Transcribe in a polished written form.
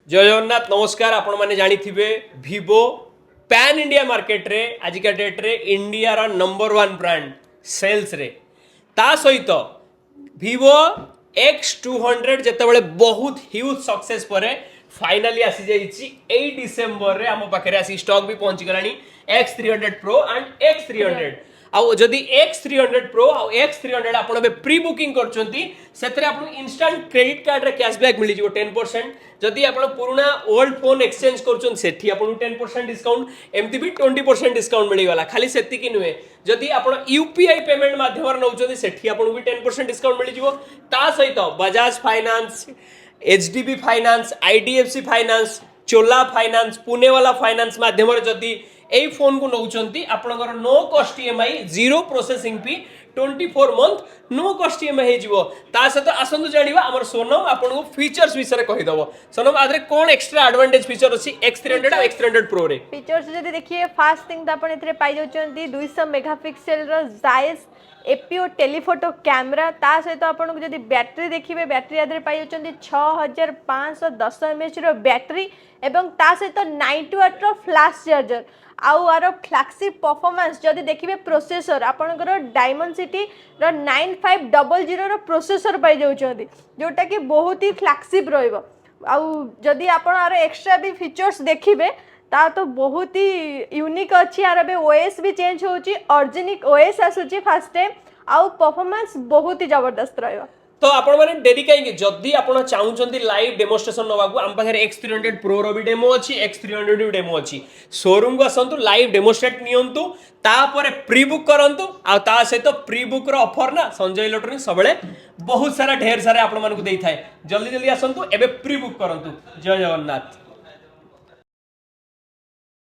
जय जगन्नाथ नमस्कार। आपण मैंने जानी भिवो पैन इंडिया मार्केट रे आजिका डेट रे इंडिया रा नंबर 1 ब्रांड सेल्स रे ता सहित भिवो X200 जेतेबेले बहुत ह्यूज सक्सेस परे फाइनली आसी जाइछि 8 डिसेंबर रे हम पाखरे आसी स्टॉक भी पहुंची गलानी X300 Pro एंड X300 आउ जदि X300 Pro आउ X300 आपण बे प्री बुकिंग करचंती सेतरे आपण इंस्टेंट क्रेडिट कार्ड रे कैशबैक मिली जिवो 10%। जदि आपण पुराना ओल्ड फोन एक्सचेंज करचन सेठी आपण 10% डिस्काउंट एमती भी 20% डिस्काउंट मिली वाला खाली सेति कि नुए। जदि आपण यूपीआई पेमेंट माध्यम रे नउचंती सेठी आपण भी 10% डिस्काउंट मिली जिवो। ता सहित Bajaj finance, HDB finance, IDFC finance, Chola finance, Pune वाला फाइनेंस माध्यम रे जदि ए फोन को नउचंती आपनकर no cost EMI, zero processing fee, 24 month no cost EMI हे जिवो। ता सहित आसंतु जानिबा हमर सोनम आपन को फीचर्स विषय कहि दबो। सोनम आदरे कोन एक्स्ट्रा एडवांटेज फीचर अछि X300 और X300 Pro रे? फीचर्स जदि देखिए फास्ट थिंग त आपण एथरे पाइ जाउचंती 200 मेगापिक्सेल रो जायस एपीओ टेलीफोटो कैमरा। ता सहित आपण को जदि बैटरी देखिबे बैटरी आदरे पाइ जाउचंती 6510 mAh रो बैटरी एवं ता सहित 90 वाट रो फ्लैश चार्जर। आउ आरो फ्लैगशिप परफॉर्मेंस जदि देखिबे प्रोसेसर आपनकर डायमेंसिटी रो 9500 रो प्रोसेसर पाइ जाउचंती जोटा कि बहुत ही फ्लैगशिप रहइबो। आउ जदि आपण आरो एक्स्ट्रा भी फीचर्स देखिबे ता तो बहुत ही यूनिक अछि। आरो बे ओएस भी चेंज होची, ऑर्गेनिक ओएस आसुची फर्स्ट टाइम आउ परफॉर्मेंस बहुत ही जबरदस्त रहइबो। तो आपण माने डेरी कहीं जदि आपण चाहूचंती लाइव डेमोन्स्ट्रेशन नवाकू आम पाखरे X300 Pro रो भी डेमो अछि, X300 भी डेमो अछि। शोरूम को आसंतु लाइव डेमोन्स्ट्रेट नियंतु तापर प्री बुक करंतु आ ता सहित प्री बुक रो ऑफर ना संजय इलेक्ट्रॉनिक्स सबले बहुत सारा ढेर सारा आपण मानकू देई थाए। जल्दी जल्दी आसंतु एबे प्री बुक करंतु। जय जगन्नाथ।